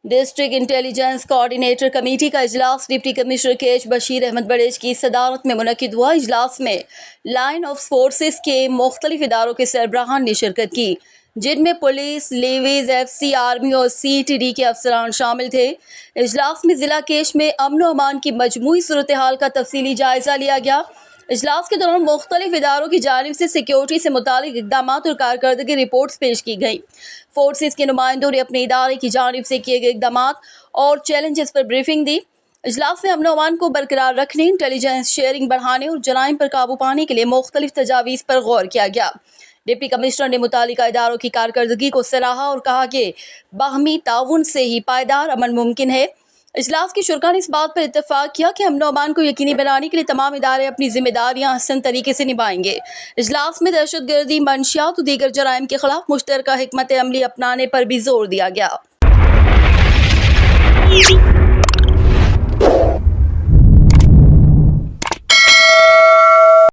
District intelligence coordinator committee کا اجلاس deputy commissioner KH Bashir Ahmed Barech کی صدارت میں منعقد ہوا۔ اجلاس میں لائن آف فورسز کے مختلف اداروں کے سربراہان نے شرکت کی، جن میں پولیس، لیویز، FC، آرمی اور CTD کے افسران شامل تھے۔ اجلاس میں ضلع کیش میں امن و امان کی مجموعی صورتحال کا تفصیلی جائزہ لیا گیا۔ اجلاس کے دوران مختلف اداروں کی جانب سے سیکیورٹی سے متعلق اقدامات اور کارکردگی رپورٹس پیش کی گئیں۔ فورسز کے نمائندوں نے اپنے ادارے کی جانب سے کیے گئے اقدامات اور چیلنجز پر بریفنگ دی۔ اجلاس میں امن و امان کو برقرار رکھنے، انٹیلیجنس شیئرنگ بڑھانے اور جرائم پر قابو پانے کے لیے مختلف تجاویز پر غور کیا گیا۔ ڈپٹی کمشنر نے متعلقہ اداروں کی کارکردگی کو سراہا اور کہا کہ باہمی تعاون سے ہی پائیدار امن ممکن ہے۔ اجلاس کے شرکاء نے اس بات پر اتفاق کیا کہ امن و امان کو یقینی بنانے کے لیے تمام ادارے اپنی ذمہ داریاں احسن طریقے سے نبھائیں گے۔ اجلاس میں دہشت گردی، منشیات و دیگر جرائم کے خلاف مشترکہ حکمت عملی اپنانے پر بھی زور دیا گیا۔